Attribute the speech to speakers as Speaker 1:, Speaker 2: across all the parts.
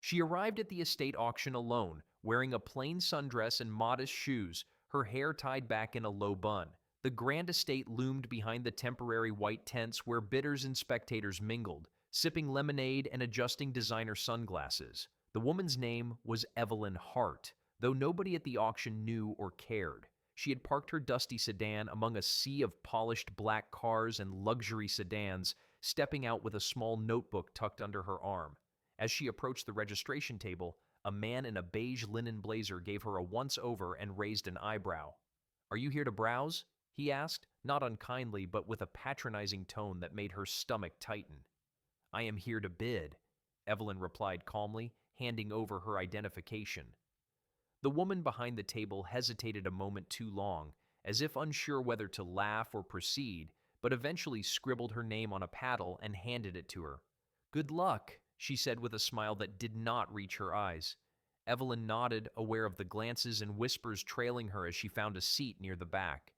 Speaker 1: She arrived at the estate auction alone, wearing a plain sundress and modest shoes, her hair tied back in a low bun. The grand estate loomed behind the temporary white tents where bidders and spectators mingled, sipping lemonade and adjusting designer sunglasses. The woman's name was Evelyn Hart, though nobody at the auction knew or cared. She had parked her dusty sedan among a sea of polished black cars and luxury sedans, stepping out with a small notebook tucked under her arm. As she approached the registration table, a man in a beige linen blazer gave her a once-over and raised an eyebrow. "Are you here to browse?" he asked, not unkindly, but with a patronizing tone that made her stomach tighten. "I am here to bid," Evelyn replied calmly, handing over her identification. The woman behind the table hesitated a moment too long, as if unsure whether to laugh or proceed, but eventually scribbled her name on a paddle and handed it to her. "Good luck," she said with a smile that did not reach her eyes. Evelyn nodded, aware of the glances and whispers trailing her as she found a seat near the back.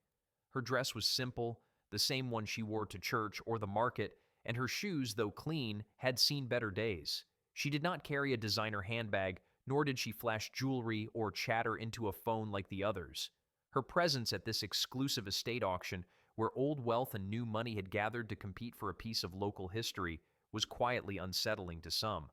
Speaker 1: Her dress was simple, the same one she wore to church or the market, and her shoes, though clean, had seen better days. She did not carry a designer handbag, nor did she flash jewelry or chatter into a phone like the others. Her presence at this exclusive estate auction, where old wealth and new money had gathered to compete for a piece of local history, was quietly unsettling to some.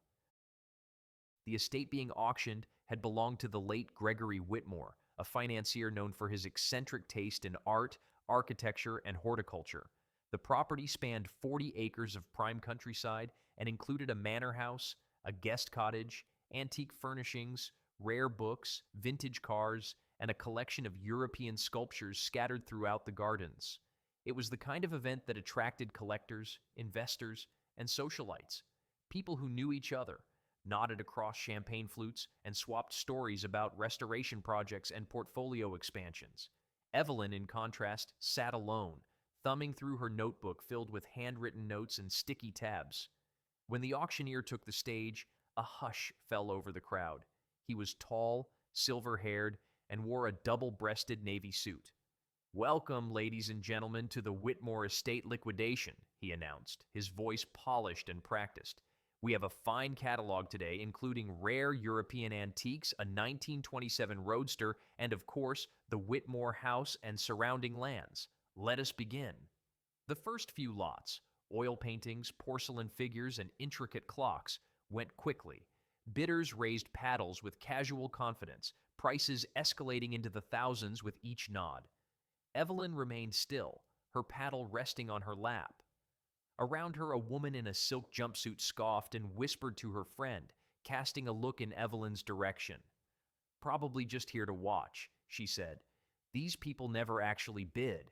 Speaker 1: The estate being auctioned had belonged to the late Gregory Whitmore, a financier known for his eccentric taste in art, architecture, and horticulture. The property spanned 40 acres of prime countryside and included a manor house, a guest cottage, antique furnishings, rare books, vintage cars, and a collection of European sculptures scattered throughout the gardens. It was the kind of event that attracted collectors, investors, and socialites, people who knew each other, nodded across champagne flutes, and swapped stories about restoration projects and portfolio expansions. Evelyn, in contrast, sat alone, thumbing through her notebook filled with handwritten notes and sticky tabs. When the auctioneer took the stage, a hush fell over the crowd. He was tall, silver-haired, and wore a double-breasted navy suit. "Welcome, ladies and gentlemen, to the Whitmore Estate liquidation," he announced, his voice polished and practiced. "We have a fine catalog today, including rare European antiques, a 1927 Roadster, and of course, the Whitmore house and surrounding lands. Let us begin." The first few lots, oil paintings, porcelain figures, and intricate clocks, went quickly. Bidders raised paddles with casual confidence, prices escalating into the thousands with each nod. Evelyn remained still, her paddle resting on her lap. Around her, a woman in a silk jumpsuit scoffed and whispered to her friend, casting a look in Evelyn's direction. "Probably just here to watch," she said. "These people never actually bid."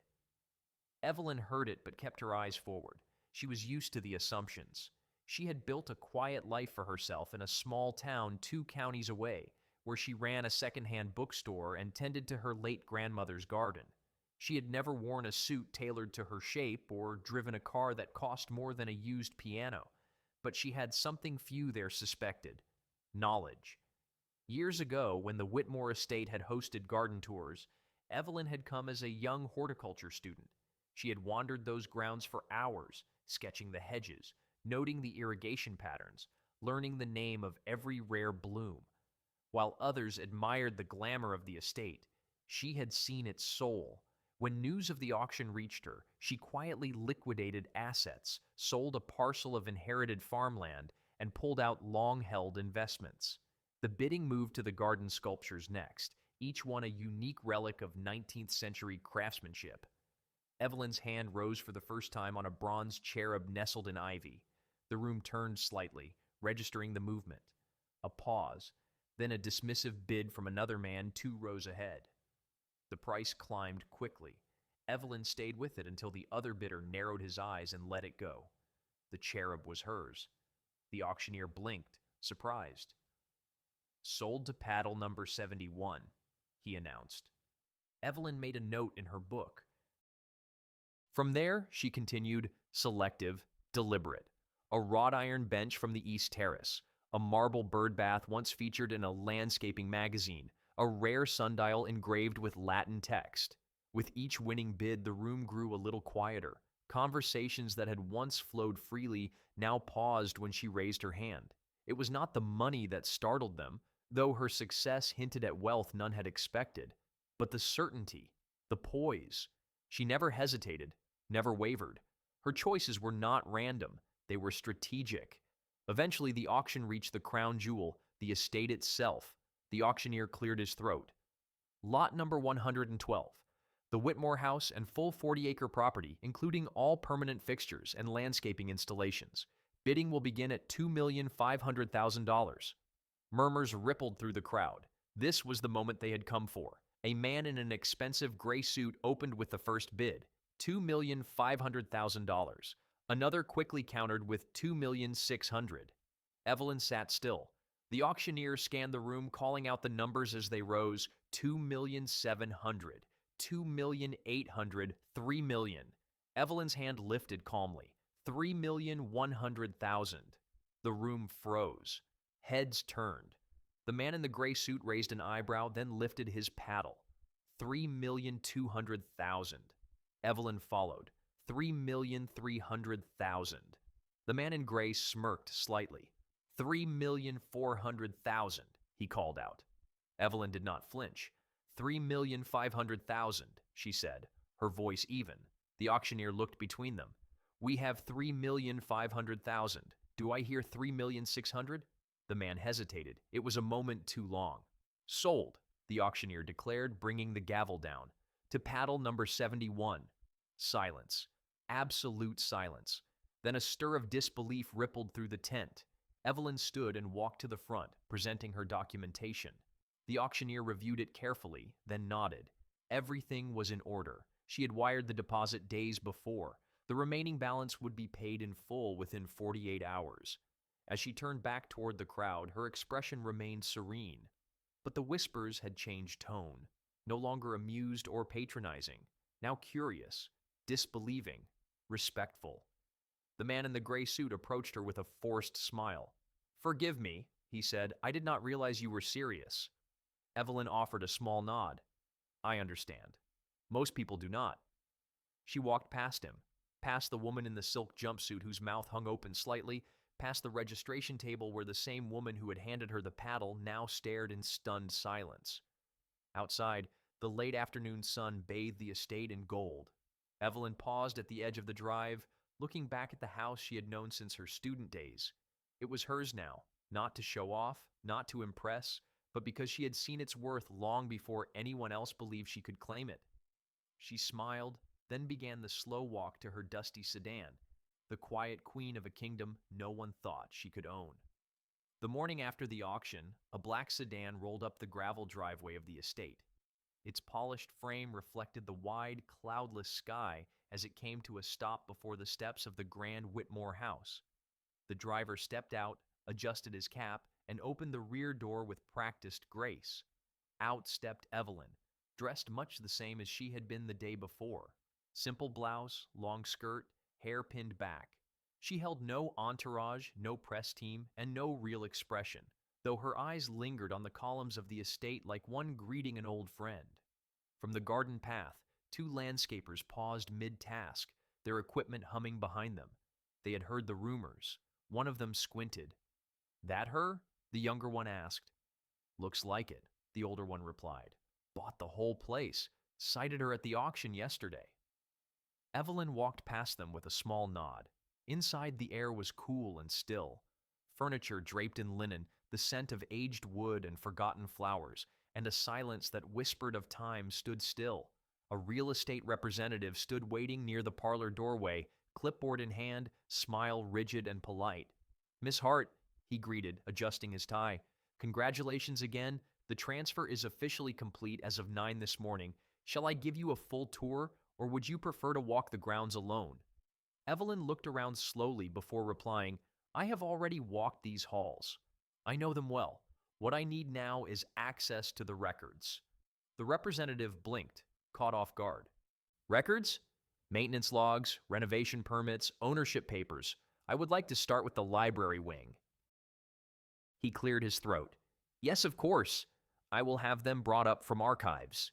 Speaker 1: Evelyn heard it but kept her eyes forward. She was used to the assumptions. She had built a quiet life for herself in a small town 2 counties away, where she ran a second-hand bookstore and tended to her late grandmother's garden. She had never worn a suit tailored to her shape or driven a car that cost more than a used piano, but she had something few there suspected: knowledge. Years ago, when the Whitmore estate had hosted garden tours, Evelyn had come as a young horticulture student. She had wandered those grounds for hours, sketching the hedges, noting the irrigation patterns, learning the name of every rare bloom. While others admired the glamour of the estate, she had seen its soul. When news of the auction reached her, she quietly liquidated assets, sold a parcel of inherited farmland, and pulled out long-held investments. The bidding moved to the garden sculptures next, each one a unique relic of 19th century craftsmanship. Evelyn's hand rose for the first time on a bronze cherub nestled in ivy. The room turned slightly, registering the movement. A pause, then a dismissive bid from another man 2 rows ahead. The price climbed quickly. Evelyn stayed with it until the other bidder narrowed his eyes and let it go. The cherub was hers. The auctioneer blinked, surprised. "Sold to paddle number 71, he announced. Evelyn made a note in her book. From there, she continued, selective, deliberate. A wrought iron bench from the East Terrace, a marble bird bath once featured in a landscaping magazine, a rare sundial engraved with Latin text. With each winning bid, the room grew a little quieter. Conversations that had once flowed freely now paused when she raised her hand. It was not the money that startled them, though her success hinted at wealth none had expected, but the certainty, the poise. She never hesitated, never wavered. Her choices were not random, they were strategic. Eventually, the auction reached the crown jewel, the estate itself. The auctioneer cleared his throat. Lot number 112. The Whitmore house and full 40-acre property, including all permanent fixtures and landscaping installations. Bidding will begin at $2,500,000. Murmurs rippled through the crowd. This was the moment they had come for. A man in an expensive gray suit opened with the first bid, $2,500,000. Another quickly countered with $2,600,000. Evelyn sat still. The auctioneer scanned the room, calling out the numbers as they rose. $2,700,000, $2,800,000, $3,000,000. Evelyn's hand lifted calmly. $3,100,000. The room froze. Heads turned. The man in the gray suit raised an eyebrow, then lifted his paddle. $3,200,000. Evelyn followed. $3,300,000. The man in gray smirked slightly. $3,400,000, he called out. Evelyn did not flinch. $3,500,000, she said, her voice even. The auctioneer looked between them. We have $3,500,000. Do I hear $3,600,000? The man hesitated. It was a moment too long. Sold, the auctioneer declared, bringing the gavel down. To paddle number 71. Silence. Absolute silence. Then a stir of disbelief rippled through the tent. Evelyn stood and walked to the front, presenting her documentation. The auctioneer reviewed it carefully, then nodded. Everything was in order. She had wired the deposit days before. The remaining balance would be paid in full within 48 hours. As she turned back toward the crowd, her expression remained serene. But the whispers had changed tone, no longer amused or patronizing, now curious, disbelieving, respectful. The man in the gray suit approached her with a forced smile. "Forgive me," he said, "I did not realize you were serious." Evelyn offered a small nod. "I understand. Most people do not." She walked past him, past the woman in the silk jumpsuit whose mouth hung open slightly, past the registration table where the same woman who had handed her the paddle now stared in stunned silence. Outside, the late afternoon sun bathed the estate in gold. Evelyn paused at the edge of the drive, looking back at the house she had known since her student days. It was hers now, not to show off, not to impress, but because she had seen its worth long before anyone else believed she could claim it. She smiled, then began the slow walk to her dusty sedan, the quiet queen of a kingdom no one thought she could own. The morning after the auction, a black sedan rolled up the gravel driveway of the estate. Its polished frame reflected the wide, cloudless sky as it came to a stop before the steps of the grand Whitmore house. The driver stepped out, adjusted his cap, and opened the rear door with practiced grace. Out stepped Evelyn, dressed much the same as she had been the day before. Simple blouse, long skirt, hair pinned back. She held no entourage, no press team, and no real expression, though her eyes lingered on the columns of the estate like one greeting an old friend. From the garden path, two landscapers paused mid-task, their equipment humming behind them. They had heard the rumors. One of them squinted. "That her?" the younger one asked. "Looks like it," the older one replied. "Bought the whole place. Sighted her at the auction yesterday." Evelyn walked past them with a small nod. Inside, the air was cool and still. Furniture draped in linen, the scent of aged wood and forgotten flowers, and a silence that whispered of time stood still. A real estate representative stood waiting near the parlor doorway, clipboard in hand, smile rigid and polite. "Miss Hart," he greeted, adjusting his tie. "Congratulations again. The transfer is officially complete as of 9 this morning. Shall I give you a full tour, or would you prefer to walk the grounds alone?" Evelyn looked around slowly before replying, "I have already walked these halls. I know them well. What I need now is access to the records." The representative blinked, caught off guard. "Records? Maintenance logs, renovation permits, ownership papers. I would like to start with the library wing." He cleared his throat. "Yes, of course. I will have them brought up from archives."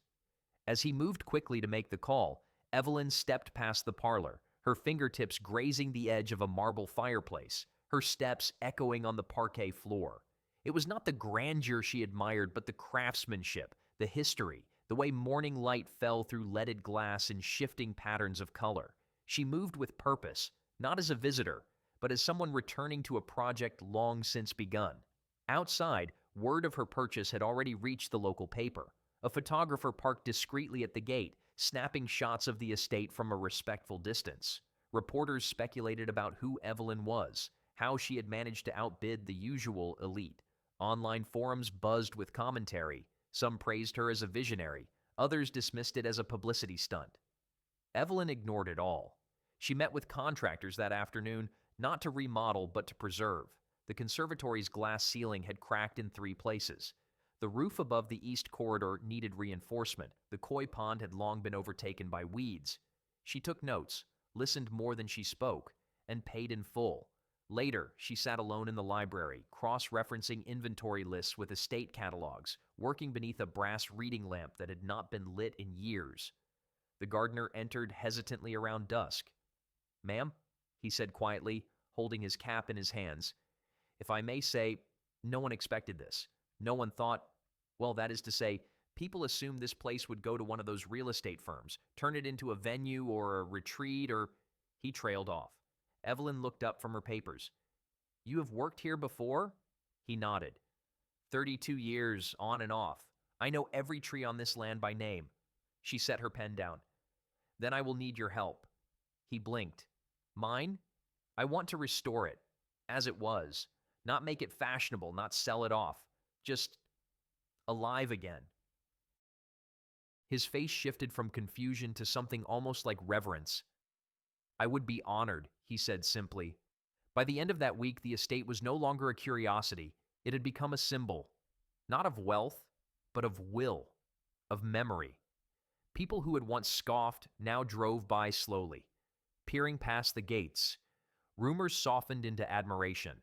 Speaker 1: As he moved quickly to make the call, Evelyn stepped past the parlor, her fingertips grazing the edge of a marble fireplace. her steps echoing on the parquet floor. It was not the grandeur she admired, but the craftsmanship, the history, the way morning light fell through leaded glass in shifting patterns of color. She moved with purpose, not as a visitor, but as someone returning to a project long since begun. Outside, word of her purchase had already reached the local paper. A photographer parked discreetly at the gate, snapping shots of the estate from a respectful distance. Reporters speculated about who Evelyn was, how she had managed to outbid the usual elite. Online forums buzzed with commentary. Some praised her as a visionary, others dismissed it as a publicity stunt. Evelyn ignored it all. She met with contractors that afternoon, not to remodel but to preserve. The conservatory's glass ceiling had cracked in 3 places. The roof above the east corridor needed reinforcement. The koi pond had long been overtaken by weeds. She took notes, listened more than she spoke, and paid in full. Later, she sat alone in the library, cross-referencing inventory lists with estate catalogs, working beneath a brass reading lamp that had not been lit in years. The gardener entered hesitantly around dusk. "Ma'am," he said quietly, holding his cap in his hands. "If I may say, no one expected this. No one thought, well, that is to say, people assumed this place would go to one of those real estate firms, turn it into a venue or a retreat or—" He trailed off. Evelyn looked up from her papers. "You have worked here before?" He nodded. 32 years, on and off. I know every tree on this land by name." She set her pen down. "Then I will need your help." He blinked. "Mine? I want to restore it, as it was. Not make it fashionable, not sell it off. Just alive again." His face shifted from confusion to something almost like reverence. "I would be honored," he said simply. By the end of that week, the estate was no longer a curiosity. It had become a symbol, not of wealth, but of will, of memory. People who had once scoffed now drove by slowly, peering past the gates. Rumors softened into admiration.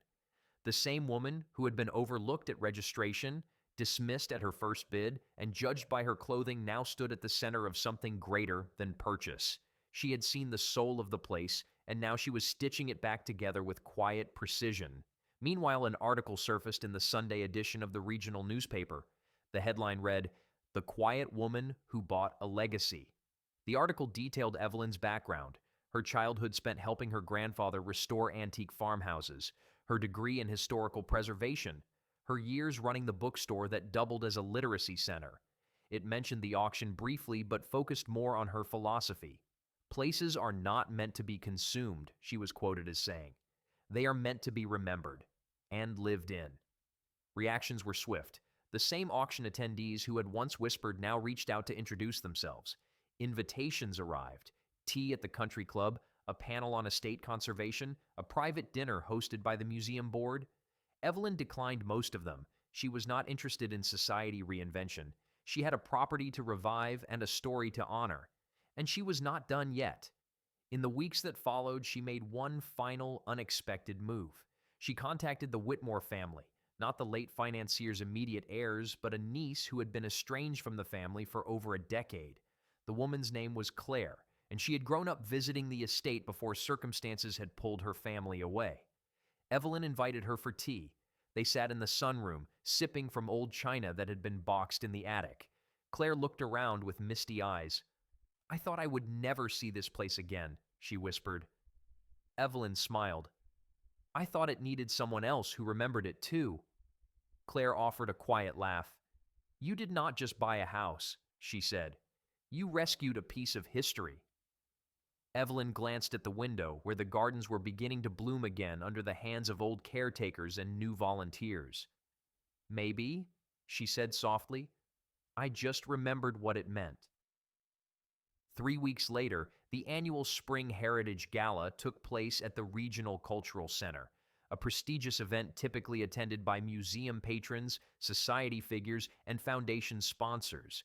Speaker 1: The same woman who had been overlooked at registration, dismissed at her first bid, and judged by her clothing now stood at the center of something greater than purchase. She had seen the soul of the place, and now she was stitching it back together with quiet precision. Meanwhile, an article surfaced in the Sunday edition of the regional newspaper. The headline read, "The Quiet Woman Who Bought a Legacy." The article detailed Evelyn's background, her childhood spent helping her grandfather restore antique farmhouses, her degree in historical preservation, her years running the bookstore that doubled as a literacy center. It mentioned the auction briefly but focused more on her philosophy. "Places are not meant to be consumed," she was quoted as saying. "They are meant to be remembered and lived in." Reactions were swift. The same auction attendees who had once whispered now reached out to introduce themselves. Invitations arrived. Tea at the country club, a panel on estate conservation, a private dinner hosted by the museum board. Evelyn declined most of them. She was not interested in society reinvention. She had a property to revive and a story to honor. And she was not done yet. In the weeks that followed, she made one final, unexpected move. She contacted the Whitmore family, not the late financier's immediate heirs, but a niece who had been estranged from the family for over a decade. The woman's name was Claire, and she had grown up visiting the estate before circumstances had pulled her family away. Evelyn invited her for tea. They sat in the sunroom, sipping from old china that had been boxed in the attic. Claire looked around with misty eyes. "I thought I would never see this place again," she whispered. Evelyn smiled. "I thought it needed someone else who remembered it too." Claire offered a quiet laugh. "You did not just buy a house," she said. "You rescued a piece of history." Evelyn glanced at the window, where the gardens were beginning to bloom again under the hands of old caretakers and new volunteers. "Maybe," she said softly, "I just remembered what it meant." 3 weeks later, the annual Spring Heritage Gala took place at the Regional Cultural Center, a prestigious event typically attended by museum patrons, society figures, and foundation sponsors.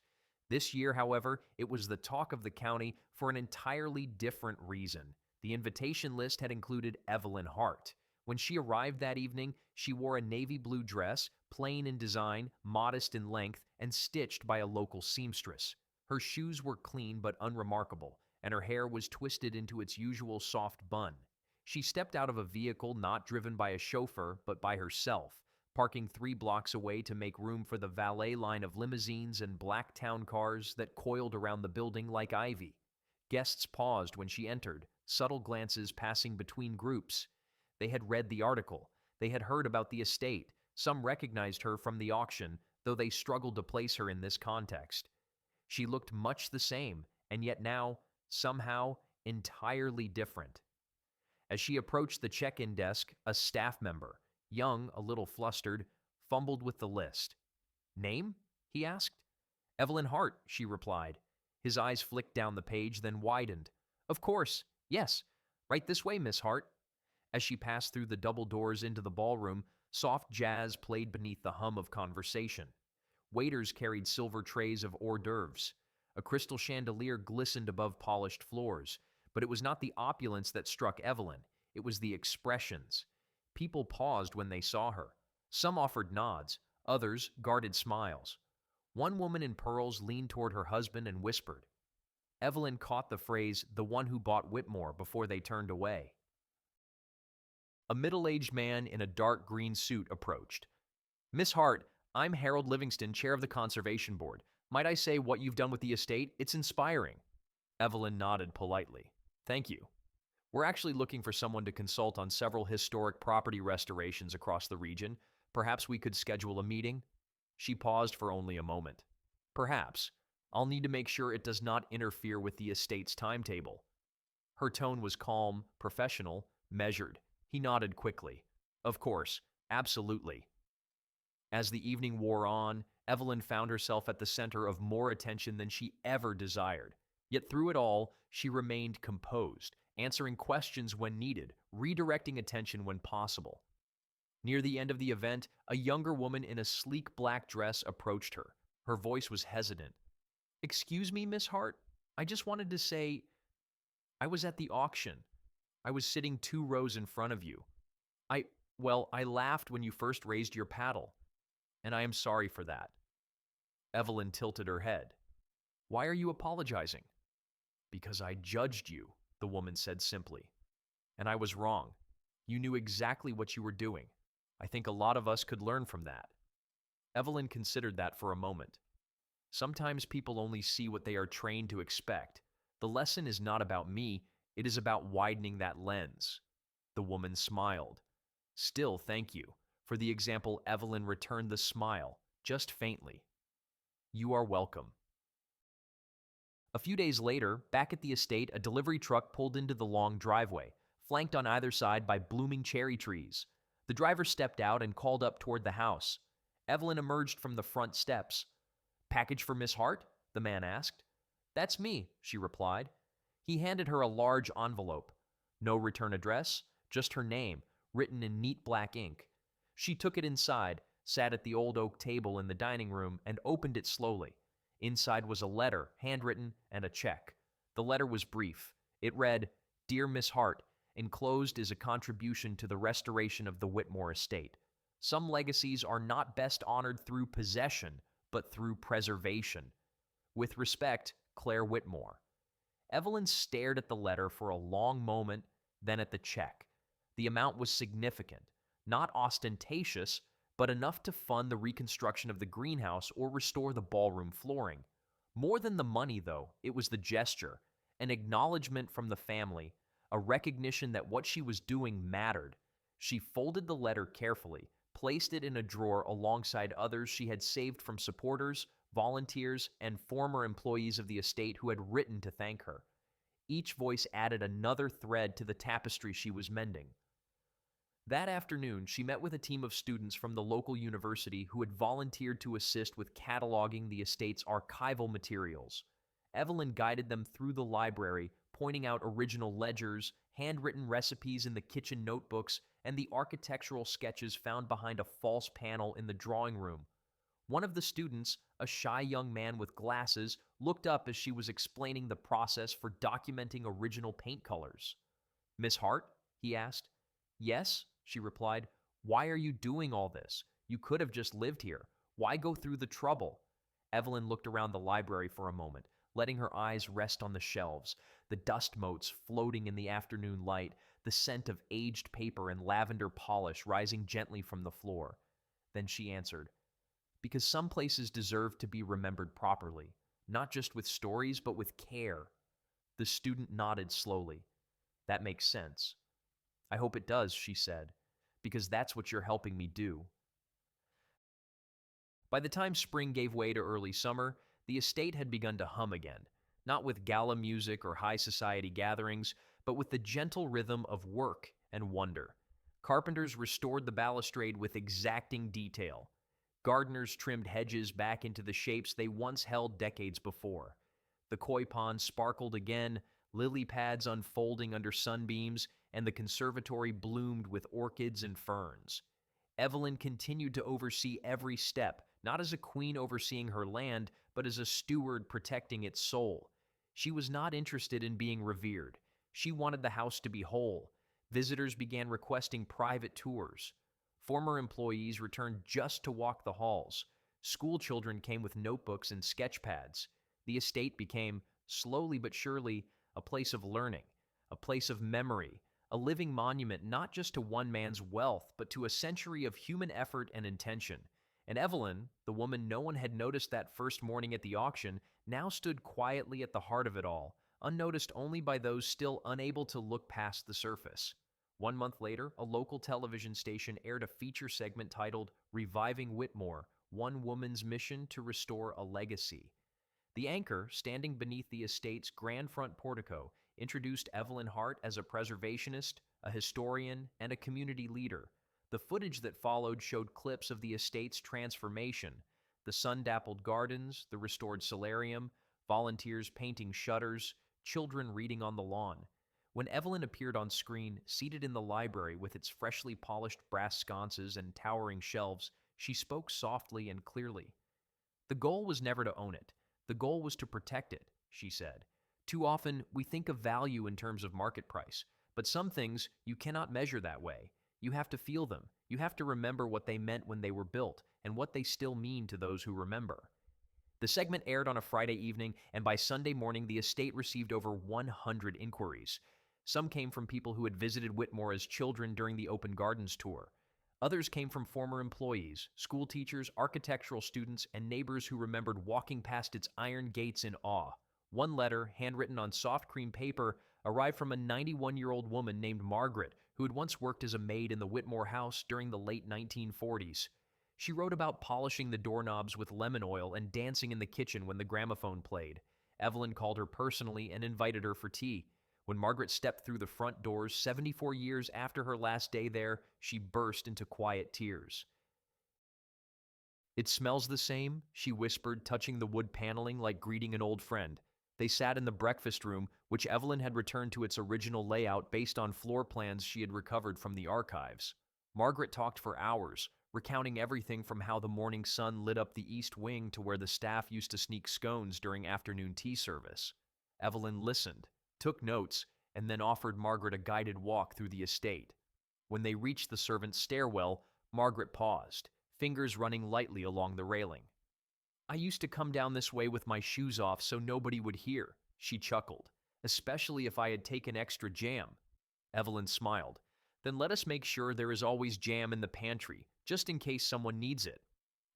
Speaker 1: This year, however, it was the talk of the county for an entirely different reason. The invitation list had included Evelyn Hart. When she arrived that evening, she wore a navy blue dress, plain in design, modest in length, and stitched by a local seamstress. Her shoes were clean but unremarkable, and her hair was twisted into its usual soft bun. She stepped out of a vehicle not driven by a chauffeur, but by herself, parking 3 blocks away to make room for the valet line of limousines and black town cars that coiled around the building like ivy. Guests paused when she entered, subtle glances passing between groups. They had read the article. They had heard about the estate. Some recognized her from the auction, though they struggled to place her in this context. She looked much the same, and yet now, somehow, entirely different. As she approached the check-in desk, a staff member, young, a little flustered, fumbled with the list. "Name?" he asked. "Evelyn Hart," she replied. His eyes flicked down the page, then widened. "Of course. Yes. Right this way, Miss Hart." As she passed through the double doors into the ballroom, soft jazz played beneath the hum of conversation. Waiters carried silver trays of hors d'oeuvres. A crystal chandelier glistened above polished floors. But it was not the opulence that struck Evelyn. It was the expressions. People paused when they saw her. Some offered nods. Others guarded smiles. One woman in pearls leaned toward her husband and whispered. Evelyn caught the phrase, "the one who bought Whitmore," before they turned away. A middle-aged man in a dark green suit approached. "Miss Hart, I'm Harold Livingston, chair of the Conservation Board. Might I say what you've done with the estate? It's inspiring." Evelyn nodded politely. "Thank you. We're actually looking for someone to consult on several historic property restorations across the region. Perhaps we could schedule a meeting?" She paused for only a moment. "Perhaps. I'll need to make sure it does not interfere with the estate's timetable." Her tone was calm, professional, measured. He nodded quickly. "Of course. Absolutely." As the evening wore on, Evelyn found herself at the center of more attention than she ever desired. Yet through it all, she remained composed, answering questions when needed, redirecting attention when possible. Near the end of the event, a younger woman in a sleek black dress approached her. Her voice was hesitant. "Excuse me, Miss Hart? I just wanted to say, I was at the auction. I was sitting 2 rows in front of you. I laughed when you first raised your paddle, and I am sorry for that." Evelyn tilted her head. "Why are you apologizing?" "Because I judged you," the woman said simply. "And I was wrong. You knew exactly what you were doing. I think a lot of us could learn from that." Evelyn considered that for a moment. Sometimes people only see what they are trained to expect. The lesson is not about me, it is about widening that lens. The woman smiled. "Still, thank you." For the example, Evelyn returned the smile, just faintly. "You are welcome." A few days later, back at the estate, a delivery truck pulled into the long driveway, flanked on either side by blooming cherry trees. The driver stepped out and called up toward the house. Evelyn emerged from the front steps. "Package for Miss Hart?" the man asked. "That's me," she replied. He handed her a large envelope. No return address, just her name, written in neat black ink. She took it inside, sat at the old oak table in the dining room, and opened it slowly. Inside was a letter, handwritten, and a check. The letter was brief. It read, "Dear Miss Hart, enclosed is a contribution to the restoration of the Whitmore estate. Some legacies are not best honored through possession, but through preservation. With respect, Claire Whitmore." Evelyn stared at the letter for a long moment, then at the check. The amount was significant, not ostentatious, but enough to fund the reconstruction of the greenhouse or restore the ballroom flooring. More than the money, though, it was the gesture, an acknowledgement from the family, a recognition that what she was doing mattered. She folded the letter carefully, placed it in a drawer alongside others she had saved from supporters, volunteers, and former employees of the estate who had written to thank her. Each voice added another thread to the tapestry she was mending. That afternoon, she met with a team of students from the local university who had volunteered to assist with cataloging the estate's archival materials. Evelyn guided them through the library, pointing out original ledgers, handwritten recipes in the kitchen notebooks, and the architectural sketches found behind a false panel in the drawing room. One of the students, a shy young man with glasses, looked up as she was explaining the process for documenting original paint colors. "Miss Hart?" he asked. "Yes," she replied. "Why are you doing all this? You could have just lived here. Why go through the trouble?" Evelyn looked around the library for a moment, letting her eyes rest on the shelves, the dust motes floating in the afternoon light, the scent of aged paper and lavender polish rising gently from the floor. Then she answered, "Because some places deserve to be remembered properly, not just with stories, but with care." The student nodded slowly. "That makes sense." "I hope it does," she said, "because that's what you're helping me do." By the time spring gave way to early summer, the estate had begun to hum again, not with gala music or high society gatherings, but with the gentle rhythm of work and wonder. Carpenters restored the balustrade with exacting detail. Gardeners trimmed hedges back into the shapes they once held decades before. The koi pond sparkled again, lily pads unfolding under sunbeams, and the conservatory bloomed with orchids and ferns. Evelyn continued to oversee every step, not as a queen overseeing her land, but as a steward protecting its soul. She was not interested in being revered. She wanted the house to be whole. Visitors began requesting private tours. Former employees returned just to walk the halls. School children came with notebooks and sketch pads. The estate became, slowly but surely, a place of learning, a place of memory, a living monument not just to one man's wealth, but to a century of human effort and intention. And Evelyn, the woman no one had noticed that first morning at the auction, now stood quietly at the heart of it all, unnoticed only by those still unable to look past the surface. 1 month later, a local television station aired a feature segment titled "Reviving Whitmore: One Woman's Mission to Restore a Legacy." The anchor, standing beneath the estate's grand front portico, introduced Evelyn Hart as a preservationist, a historian, and a community leader. The footage that followed showed clips of the estate's transformation: the sun-dappled gardens, the restored solarium, volunteers painting shutters, children reading on the lawn. When Evelyn appeared on screen, seated in the library with its freshly polished brass sconces and towering shelves, she spoke softly and clearly. "The goal was never to own it. The goal was to protect it," she said. "Too often, we think of value in terms of market price, but some things you cannot measure that way. You have to feel them. You have to remember what they meant when they were built, and what they still mean to those who remember." The segment aired on a Friday evening, and by Sunday morning, the estate received over 100 inquiries. Some came from people who had visited Whitmore as children during the Open Gardens tour. Others came from former employees, school teachers, architectural students, and neighbors who remembered walking past its iron gates in awe. One letter, handwritten on soft cream paper, arrived from a 91-year-old woman named Margaret, who had once worked as a maid in the Whitmore house during the late 1940s. She wrote about polishing the doorknobs with lemon oil and dancing in the kitchen when the gramophone played. Evelyn called her personally and invited her for tea. When Margaret stepped through the front doors 74 years after her last day there, she burst into quiet tears. "It smells the same," she whispered, touching the wood paneling like greeting an old friend. They sat in the breakfast room, which Evelyn had returned to its original layout based on floor plans she had recovered from the archives. Margaret talked for hours, recounting everything from how the morning sun lit up the east wing to where the staff used to sneak scones during afternoon tea service. Evelyn listened, took notes, and then offered Margaret a guided walk through the estate. When they reached the servants' stairwell, Margaret paused, fingers running lightly along the railing. "I used to come down this way with my shoes off so nobody would hear," she chuckled, "especially if I had taken extra jam." Evelyn smiled. "Then let us make sure there is always jam in the pantry, just in case someone needs it."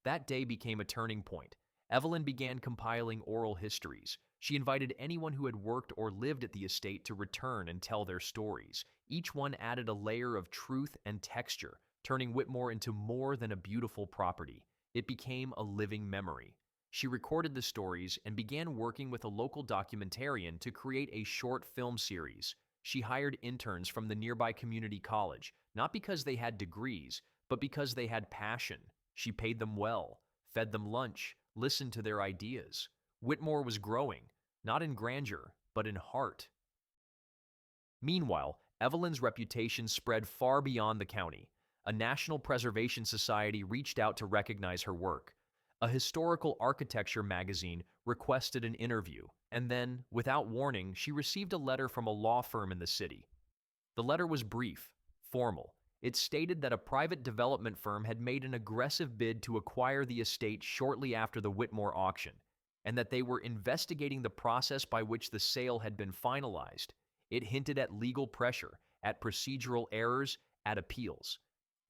Speaker 1: That day became a turning point. Evelyn began compiling oral histories. She invited anyone who had worked or lived at the estate to return and tell their stories. Each one added a layer of truth and texture, turning Whitmore into more than a beautiful property. It became a living memory. She recorded the stories and began working with a local documentarian to create a short film series. She hired interns from the nearby community college, not because they had degrees, but because they had passion. She paid them well, fed them lunch, listened to their ideas. Whitmore was growing, not in grandeur, but in heart. Meanwhile, Evelyn's reputation spread far beyond the county. A National Preservation Society reached out to recognize her work. A historical architecture magazine requested an interview, and then, without warning, she received a letter from a law firm in the city. The letter was brief, formal. It stated that a private development firm had made an aggressive bid to acquire the estate shortly after the Whitmore auction, and that they were investigating the process by which the sale had been finalized. It hinted at legal pressure, at procedural errors, at appeals.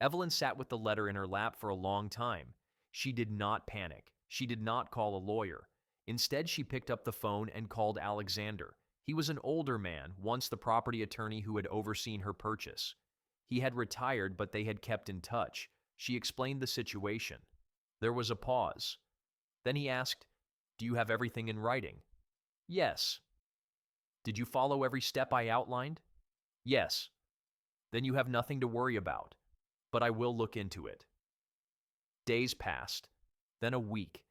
Speaker 1: Evelyn sat with the letter in her lap for a long time. She did not panic. She did not call a lawyer. Instead, she picked up the phone and called Alexander. He was an older man, once the property attorney who had overseen her purchase. He had retired, but they had kept in touch. She explained the situation. There was a pause. Then he asked, "Do you have everything in writing?" "Yes." "Did you follow every step I outlined?" "Yes." "Then you have nothing to worry about. But I will look into it." Days passed, then a week,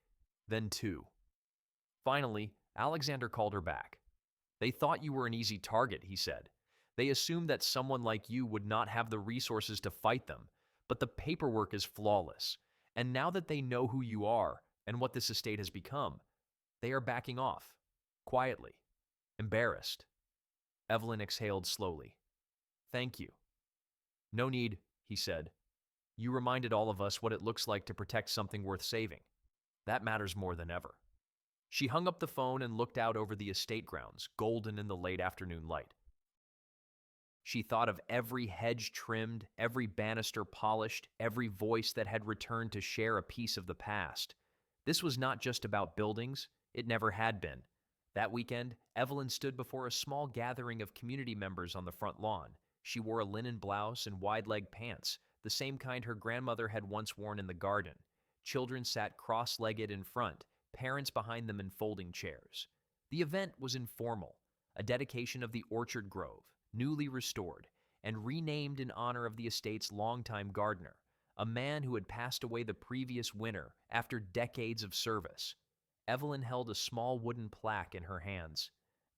Speaker 1: then two. Finally, Alexander called her back. "They thought you were an easy target," he said. "They assumed that someone like you would not have the resources to fight them, but the paperwork is flawless. And now that they know who you are and what this estate has become, they are backing off, quietly, embarrassed." Evelyn exhaled slowly. "Thank you." "No need," he said. "You reminded all of us what it looks like to protect something worth saving. That matters more than ever." She hung up the phone and looked out over the estate grounds, golden in the late afternoon light. She thought of every hedge trimmed, every banister polished, every voice that had returned to share a piece of the past. This was not just about buildings. It never had been. That weekend, Evelyn stood before a small gathering of community members on the front lawn. She wore a linen blouse and wide-leg pants, the same kind her grandmother had once worn in the garden. Children sat cross-legged in front, parents behind them in folding chairs. The event was informal, a dedication of the orchard grove, newly restored, and renamed in honor of the estate's longtime gardener, a man who had passed away the previous winter after decades of service. Evelyn held a small wooden plaque in her hands.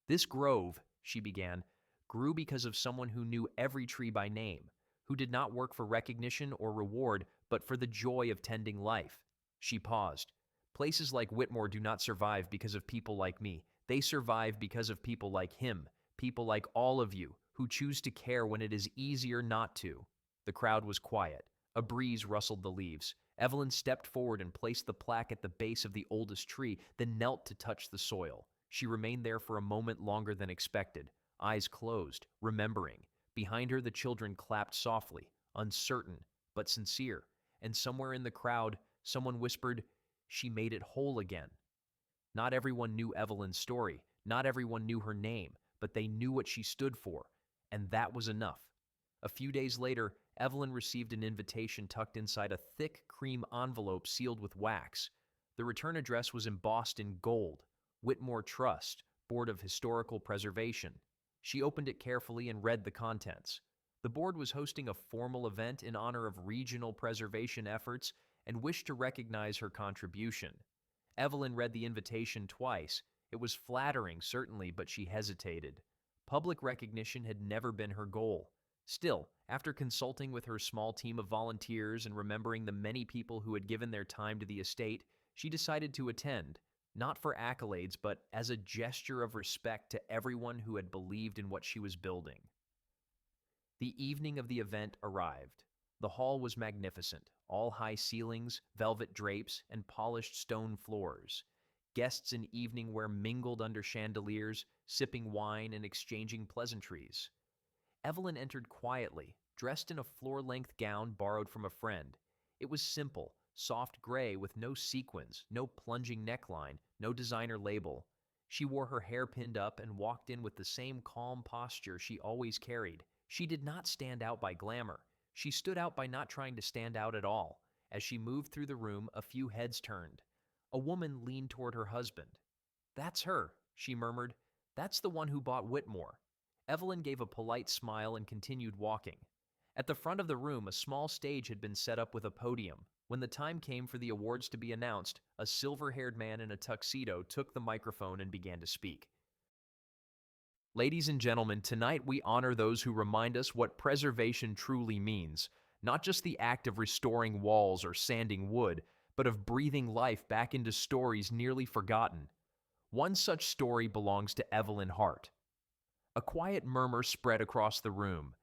Speaker 1: "This grove," she began, "grew because of someone who knew every tree by name, who did not work for recognition or reward, but for the joy of tending life." She paused. "Places like Whitmore do not survive because of people like me. They survive because of people like him, people like all of you, who choose to care when it is easier not to." The crowd was quiet. A breeze rustled the leaves. Evelyn stepped forward and placed the plaque at the base of the oldest tree, then knelt to touch the soil. She remained there for a moment longer than expected, eyes closed, remembering. Behind her, the children clapped softly, uncertain but sincere, and somewhere in the crowd, someone whispered, "She made it whole again." Not everyone knew Evelyn's story, not everyone knew her name, but they knew what she stood for, and that was enough. A few days later, Evelyn received an invitation tucked inside a thick cream envelope sealed with wax. The return address was embossed in gold, Whitmore Trust, Board of Historical Preservation. She opened it carefully and read the contents. The board was hosting a formal event in honor of regional preservation efforts and wished to recognize her contribution. Evelyn read the invitation twice. It was flattering, certainly, but she hesitated. Public recognition had never been her goal. Still, after consulting with her small team of volunteers and remembering the many people who had given their time to the estate, she decided to attend, not for accolades, but as a gesture of respect to everyone who had believed in what she was building. The evening of the event arrived. The hall was magnificent, all high ceilings, velvet drapes, and polished stone floors. Guests in evening wear mingled under chandeliers, sipping wine and exchanging pleasantries. Evelyn entered quietly, dressed in a floor-length gown borrowed from a friend. It was simple, soft gray with no sequins, no plunging neckline, no designer label. She wore her hair pinned up and walked in with the same calm posture she always carried. She did not stand out by glamour. She stood out by not trying to stand out at all. As she moved through the room, a few heads turned. A woman leaned toward her husband. "That's her," she murmured. "That's the one who bought Whitmore." Evelyn gave a polite smile and continued walking. At the front of the room, a small stage had been set up with a podium. When the time came for the awards to be announced, a silver-haired man in a tuxedo took the microphone and began to speak. "Ladies and gentlemen, tonight we honor those who remind us what preservation truly means. Not just the act of restoring walls or sanding wood, but of breathing life back into stories nearly forgotten. One such story belongs to Evelyn Hart." A quiet murmur spread across the room.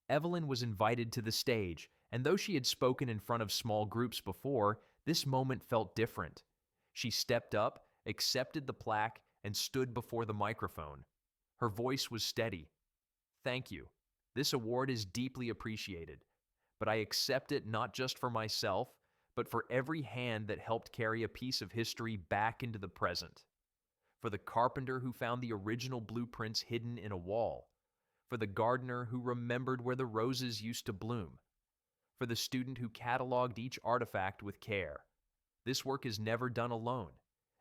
Speaker 1: Evelyn was invited to the stage, and though she had spoken in front of small groups before, this moment felt different. She stepped up, accepted the plaque, and stood before the microphone. Her voice was steady. "Thank you. This award is deeply appreciated, but I accept it not just for myself, but for every hand that helped carry a piece of history back into the present. For the carpenter who found the original blueprints hidden in a wall. For the gardener who remembered where the roses used to bloom. For the student who cataloged each artifact with care. This work is never done alone,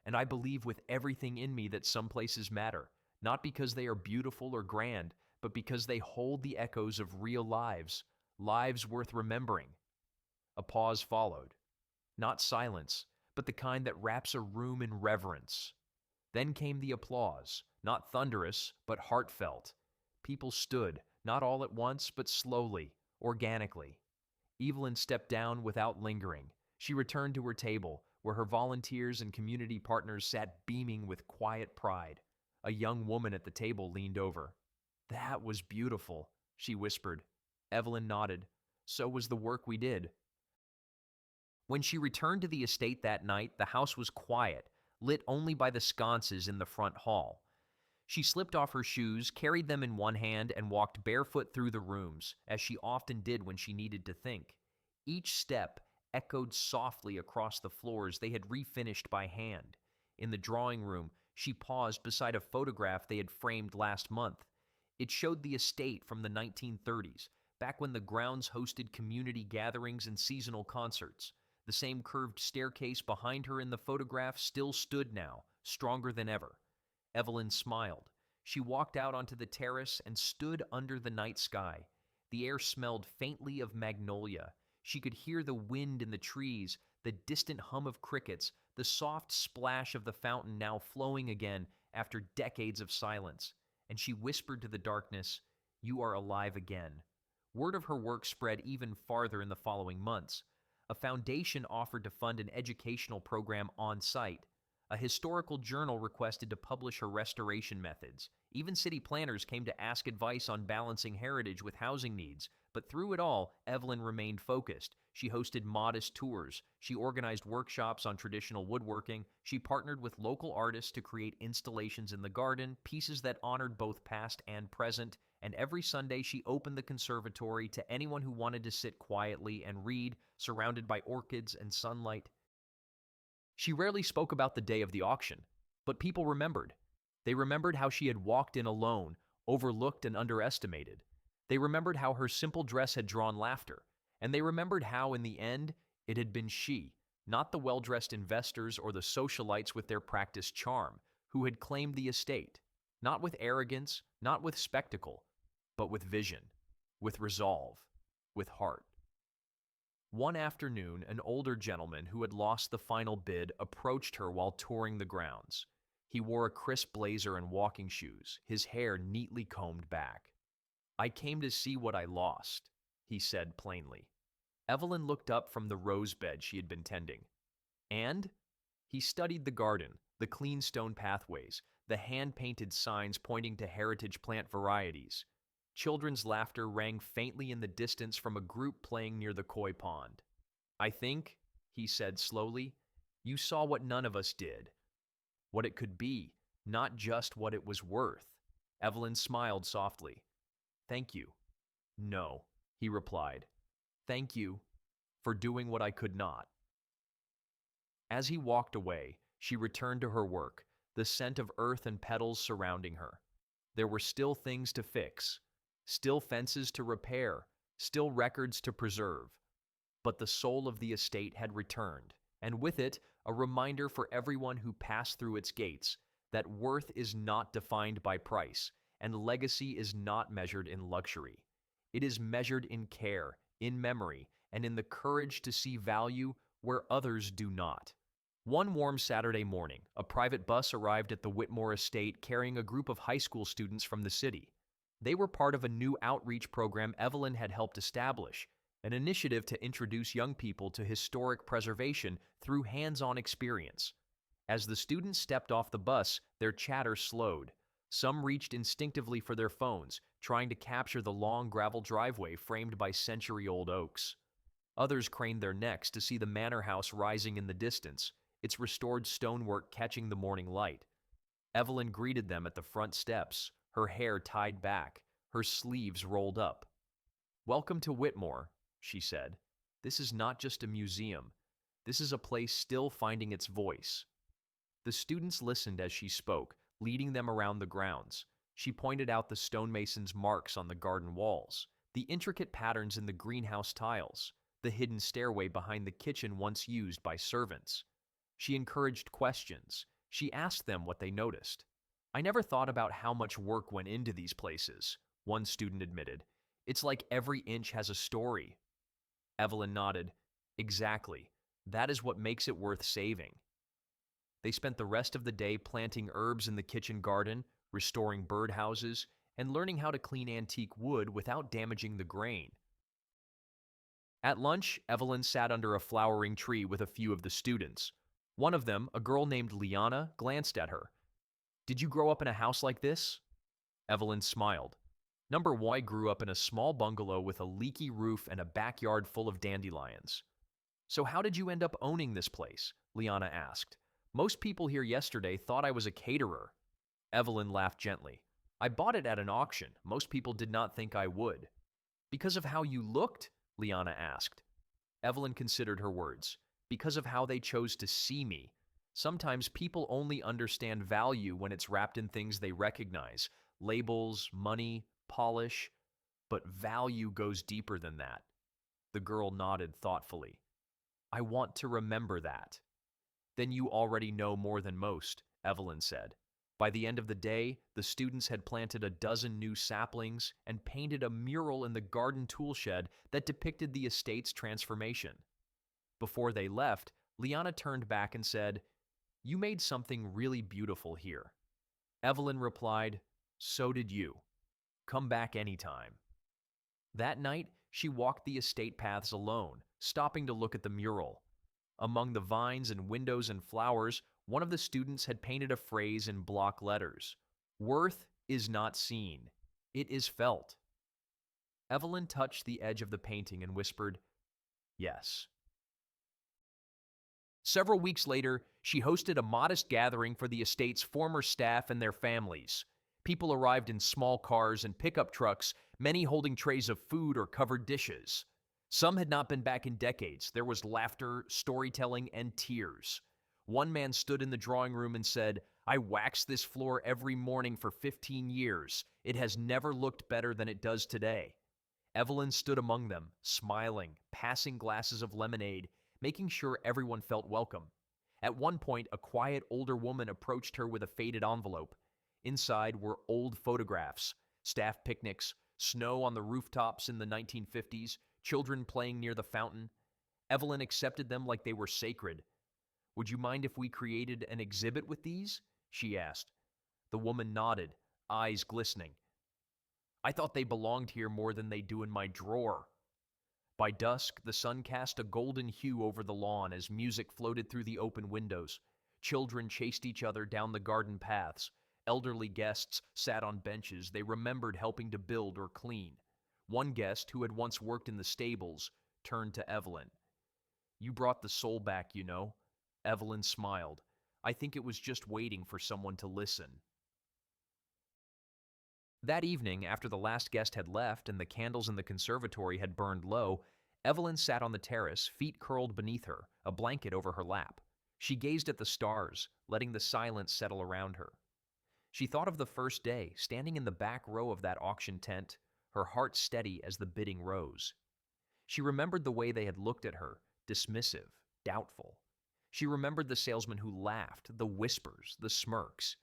Speaker 1: and I believe with everything in me that some places matter, not because they are beautiful or grand, but because they hold the echoes of real lives, lives worth remembering. A pause followed. Not silence, but the kind that wraps a room in reverence. Then came the applause, not thunderous, but heartfelt. People stood, not all at once, but slowly, organically. Evelyn stepped down without lingering. She returned to her table, where her volunteers and community partners sat beaming with quiet pride. A young woman at the table leaned over. "That was beautiful," she whispered. Evelyn nodded. "So was the work we did." When she returned to the estate that night, the house was quiet, lit only by the sconces in the front hall. She slipped off her shoes, carried them in one hand, and walked barefoot through the rooms, as she often did when she needed to think. Each step echoed softly across the floors they had refinished by hand. In the drawing room, she paused beside a photograph they had framed last month. It showed the estate from the 1930s, back when the grounds hosted community gatherings and seasonal concerts. The same curved staircase behind her in the photograph still stood now, stronger than ever. Evelyn smiled. She walked out onto the terrace and stood under the night sky. The air smelled faintly of magnolia. She could hear the wind in the trees, the distant hum of crickets, the soft splash of the fountain now flowing again after decades of silence. And she whispered to the darkness, "You are alive again." Word of her work spread even farther in the following months. A foundation offered to fund an educational program on site. A historical journal requested to publish her restoration methods. Even city planners came to ask advice on balancing heritage with housing needs. But through it all, Evelyn remained focused. She hosted modest tours. She organized workshops on traditional woodworking. She partnered with local artists to create installations in the garden, pieces that honored both past and present. And every Sunday, she opened the conservatory to anyone who wanted to sit quietly and read, surrounded by orchids and sunlight. She rarely spoke about the day of the auction, but people remembered. They remembered how she had walked in alone, overlooked and underestimated. They remembered how her simple dress had drawn laughter, and they remembered how, in the end, it had been she, not the well-dressed investors or the socialites with their practiced charm, who had claimed the estate, not with arrogance, not with spectacle, but with vision, with resolve, with heart. One afternoon, an older gentleman who had lost the final bid approached her while touring the grounds. He wore a crisp blazer and walking shoes, his hair neatly combed back. "I came to see what I lost," he said plainly. Evelyn looked up from the rose bed she had been tending. "And?" He studied the garden, the clean stone pathways, the hand-painted signs pointing to heritage plant varieties. Children's laughter rang faintly in the distance from a group playing near the koi pond. "I think," he said slowly, "you saw what none of us did. What it could be, not just what it was worth." Evelyn smiled softly. "Thank you." "No," he replied. "Thank you for doing what I could not." As he walked away, she returned to her work, the scent of earth and petals surrounding her. There were still things to fix, still fences to repair, still records to preserve. But the soul of the estate had returned, and with it, a reminder for everyone who passed through its gates that worth is not defined by price, and legacy is not measured in luxury. It is measured in care, in memory, and in the courage to see value where others do not. One warm Saturday morning, a private bus arrived at the Whitmore estate carrying a group of high school students from the city. They were part of a new outreach program Evelyn had helped establish, an initiative to introduce young people to historic preservation through hands-on experience. As the students stepped off the bus, their chatter slowed. Some reached instinctively for their phones, trying to capture the long gravel driveway framed by century-old oaks. Others craned their necks to see the manor house rising in the distance, its restored stonework catching the morning light. Evelyn greeted them at the front steps, her hair tied back, her sleeves rolled up. "Welcome to Whitmore," she said. "This is not just a museum. This is a place still finding its voice." The students listened as she spoke, leading them around the grounds. She pointed out the stonemason's marks on the garden walls, the intricate patterns in the greenhouse tiles, the hidden stairway behind the kitchen once used by servants. She encouraged questions. She asked them what they noticed. "I never thought about how much work went into these places," one student admitted. "It's like every inch has a story." Evelyn nodded. "Exactly. That is what makes it worth saving." They spent the rest of the day planting herbs in the kitchen garden, restoring birdhouses, and learning how to clean antique wood without damaging the grain. At lunch, Evelyn sat under a flowering tree with a few of the students. One of them, a girl named Liana, glanced at her. "Did you grow up in a house like this?" Evelyn smiled. Number Y grew up in a small bungalow with a leaky roof and a backyard full of dandelions. "So how did you end up owning this place?" Liana asked. "Most people here yesterday thought I was a caterer." Evelyn laughed gently. "I bought it at an auction. Most people did not think I would." "Because of how you looked?" Liana asked. Evelyn considered her words. "Because of how they chose to see me. Sometimes people only understand value when it's wrapped in things they recognize. Labels, money, polish. But value goes deeper than that." The girl nodded thoughtfully. "I want to remember that." "Then you already know more than most," Evelyn said. By the end of the day, the students had planted a dozen new saplings and painted a mural in the garden tool shed that depicted the estate's transformation. Before they left, Liana turned back and said, "You made something really beautiful here." Evelyn replied, "So did you. Come back anytime." That night, she walked the estate paths alone, stopping to look at the mural. Among the vines and windows and flowers, one of the students had painted a phrase in block letters. "Worth is not seen. It is felt." Evelyn touched the edge of the painting and whispered, "Yes." Several weeks later, she hosted a modest gathering for the estate's former staff and their families. People arrived in small cars and pickup trucks, many holding trays of food or covered dishes. Some had not been back in decades. There was laughter, storytelling, and tears. One man stood in the drawing room and said, "I wax this floor every morning for 15 years. It has never looked better than it does today." Evelyn stood among them, smiling, passing glasses of lemonade, making sure everyone felt welcome. At one point, a quiet older woman approached her with a faded envelope. Inside were old photographs, staff picnics, snow on the rooftops in the 1950s, children playing near the fountain. Evelyn accepted them like they were sacred. "Would you mind if we created an exhibit with these?" she asked. The woman nodded, eyes glistening. "I thought they belonged here more than they do in my drawer." By dusk, the sun cast a golden hue over the lawn as music floated through the open windows. Children chased each other down the garden paths. Elderly guests sat on benches they remembered helping to build or clean. One guest, who had once worked in the stables, turned to Evelyn. "You brought the soul back, you know." Evelyn smiled. "I think it was just waiting for someone to listen." That evening, after the last guest had left and the candles in the conservatory had burned low, Evelyn sat on the terrace, feet curled beneath her, a blanket over her lap. She gazed at the stars, letting the silence settle around her. She thought of the first day, standing in the back row of that auction tent, her heart steady as the bidding rose. She remembered the way they had looked at her, dismissive, doubtful. She remembered the salesman who laughed, the whispers, the smirks.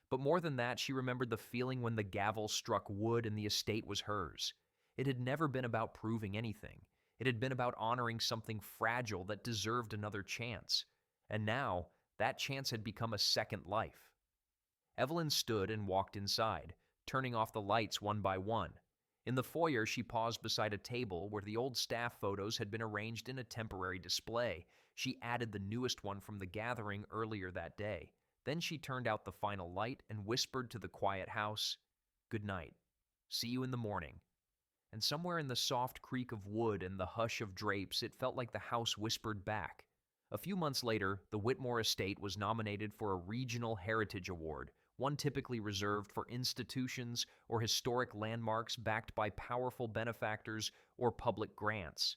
Speaker 1: But more than that, she remembered the feeling when the gavel struck wood and the estate was hers. It had never been about proving anything. It had been about honoring something fragile that deserved another chance. And now, that chance had become a second life. Evelyn stood and walked inside, turning off the lights one by one. In the foyer, she paused beside a table where the old staff photos had been arranged in a temporary display. She added the newest one from the gathering earlier that day. Then she turned out the final light and whispered to the quiet house, "Good night. See you in the morning." And somewhere in the soft creak of wood and the hush of drapes, it felt like the house whispered back. A few months later, the Whitmore estate was nominated for a Regional Heritage Award, one typically reserved for institutions or historic landmarks backed by powerful benefactors or public grants.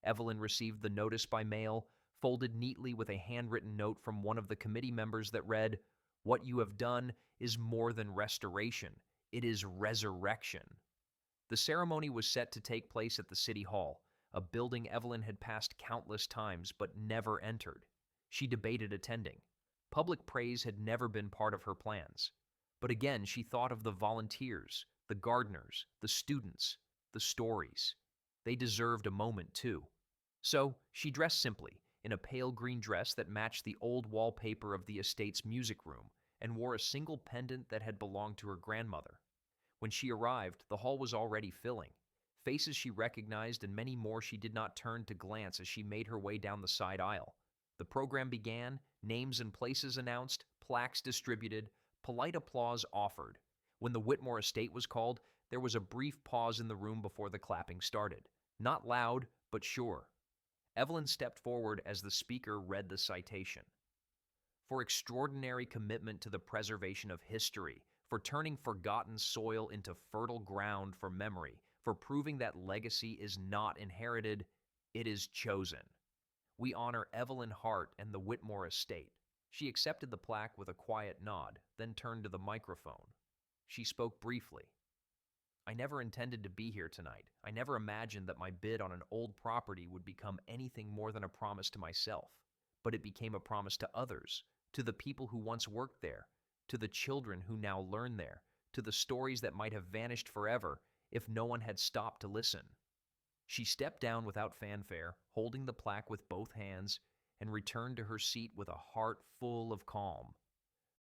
Speaker 1: Evelyn received the notice by mail, folded neatly with a handwritten note from one of the committee members that read, "What you have done is more than restoration. It is resurrection." The ceremony was set to take place at the City Hall, a building Evelyn had passed countless times but never entered. She debated attending. Public praise had never been part of her plans. But again, she thought of the volunteers, the gardeners, the students, the stories. They deserved a moment too. So she dressed simply, in a pale green dress that matched the old wallpaper of the estate's music room, and wore a single pendant that had belonged to her grandmother. When she arrived, the hall was already filling. Faces she recognized and many more she did not turn to glance as she made her way down the side aisle. The program began, names and places announced, plaques distributed, polite applause offered. When the Whitmore estate was called, there was a brief pause in the room before the clapping started. Not loud, but sure. Evelyn stepped forward as the speaker read the citation. For extraordinary commitment to the preservation of history, for turning forgotten soil into fertile ground for memory, for proving that legacy is not inherited, it is chosen. We honor Evelyn Hart and the Whitmore estate. She accepted the plaque with a quiet nod, then turned to the microphone. She spoke briefly. "I never intended to be here tonight. I never imagined that my bid on an old property would become anything more than a promise to myself. But it became a promise to others, to the people who once worked there, to the children who now learn there, to the stories that might have vanished forever if no one had stopped to listen." She stepped down without fanfare, holding the plaque with both hands, and returned to her seat with a heart full of calm.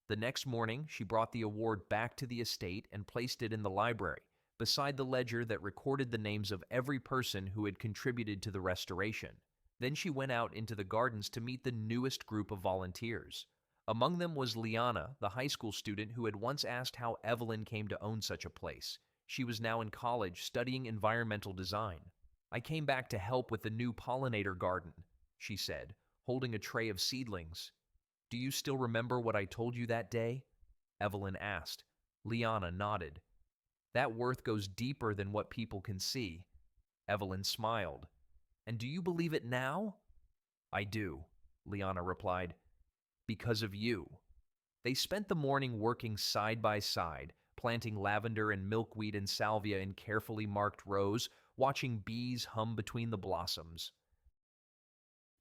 Speaker 1: The next morning, she brought the award back to the estate and placed it in the library, beside the ledger that recorded the names of every person who had contributed to the restoration. Then she went out into the gardens to meet the newest group of volunteers. Among them was Liana, the high school student who had once asked how Evelyn came to own such a place. She was now in college studying environmental design. "I came back to help with the new pollinator garden," she said, holding a tray of seedlings. "Do you still remember what I told you that day?" Evelyn asked. Liana nodded. "That worth goes deeper than what people can see." Evelyn smiled. "And do you believe it now?" "I do," Liana replied. "Because of you." They spent the morning working side by side, planting lavender and milkweed and salvia in carefully marked rows, watching bees hum between the blossoms.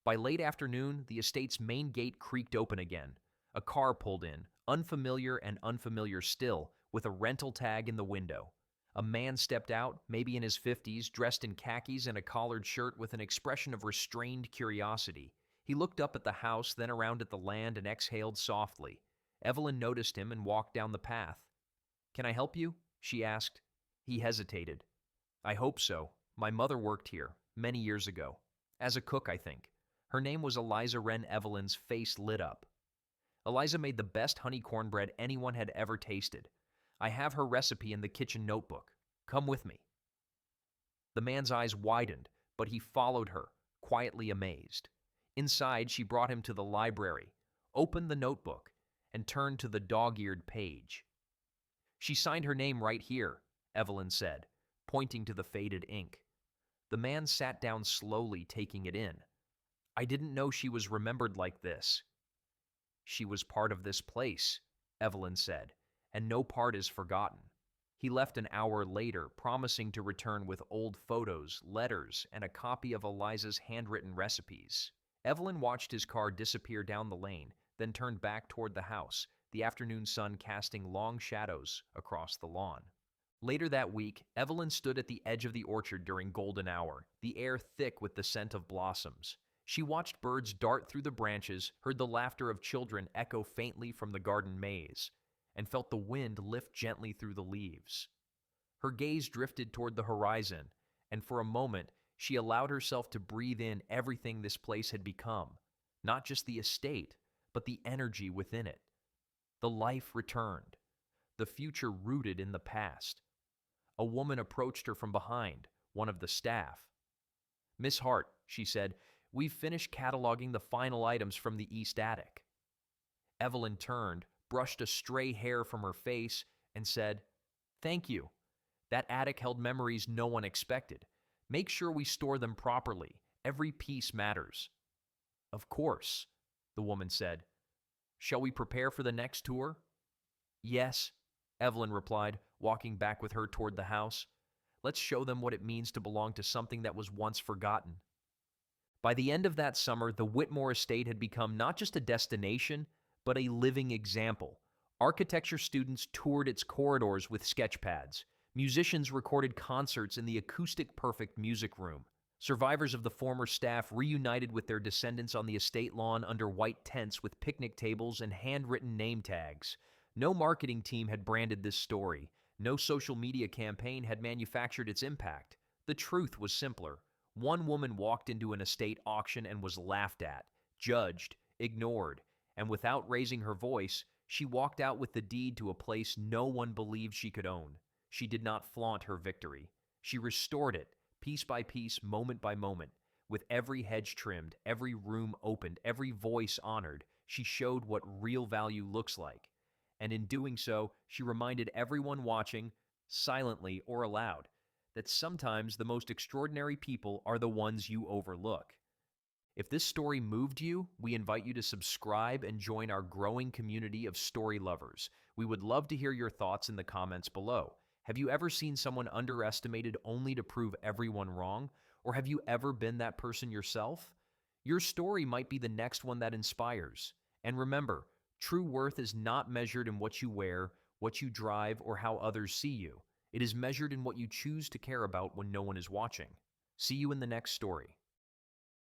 Speaker 1: By late afternoon, the estate's main gate creaked open again. A car pulled in, unfamiliar and unfamiliar still, with a rental tag in the window. A man stepped out, maybe in his 50s, dressed in khakis and a collared shirt with an expression of restrained curiosity. He looked up at the house, then around at the land, and exhaled softly. Evelyn noticed him and walked down the path. "Can I help you?" she asked. He hesitated. "I hope so. My mother worked here, many years ago. As a cook, I think." Her name was Eliza Wren. Evelyn's face lit up. "Eliza made the best honey cornbread anyone had ever tasted. I have her recipe in the kitchen notebook. Come with me." The man's eyes widened, but he followed her, quietly amazed. Inside, she brought him to the library, opened the notebook, and turned to the dog-eared page. "She signed her name right here," Evelyn said, pointing to the faded ink. The man sat down slowly, taking it in. "I didn't know she was remembered like this." "She was part of this place," Evelyn said, "and no part is forgotten." He left an hour later, promising to return with old photos, letters, and a copy of Eliza's handwritten recipes. Evelyn watched his car disappear down the lane, then turned back toward the house, the afternoon sun casting long shadows across the lawn. Later that week, Evelyn stood at the edge of the orchard during golden hour, the air thick with the scent of blossoms. She watched birds dart through the branches, heard the laughter of children echo faintly from the garden maze, and felt the wind lift gently through the leaves. Her gaze drifted toward the horizon, and for a moment, she allowed herself to breathe in everything this place had become, not just the estate, but the energy within it. The life returned, the future rooted in the past. A woman approached her from behind, one of the staff. "Miss Hart," she said, "we've finished cataloging the final items from the east attic." Evelyn turned, brushed a stray hair from her face, and said, "Thank you. That attic held memories no one expected. Make sure we store them properly. Every piece matters." "Of course," the woman said. "Shall we prepare for the next tour?" "Yes," Evelyn replied, walking back with her toward the house. "Let's show them what it means to belong to something that was once forgotten." By the end of that summer, the Whitmore estate had become not just a destination, but a living example. Architecture students toured its corridors with sketchpads. Musicians recorded concerts in the acoustic-perfect music room. Survivors of the former staff reunited with their descendants on the estate lawn under white tents with picnic tables and handwritten name tags. No marketing team had branded this story. No social media campaign had manufactured its impact. The truth was simpler. One woman walked into an estate auction and was laughed at, judged, ignored, and without raising her voice, she walked out with the deed to a place no one believed she could own. She did not flaunt her victory. She restored it, piece by piece, moment by moment. With every hedge trimmed, every room opened, every voice honored, she showed what real value looks like. And in doing so, she reminded everyone watching, silently or aloud, that sometimes the most extraordinary people are the ones you overlook. If this story moved you, we invite you to subscribe and join our growing community of story lovers. We would love to hear your thoughts in the comments below. Have you ever seen someone underestimated only to prove everyone wrong? Or have you ever been that person yourself? Your story might be the next one that inspires. And remember, true worth is not measured in what you wear, what you drive, or how others see you. It is measured in what you choose to care about when no one is watching. See you in the next story.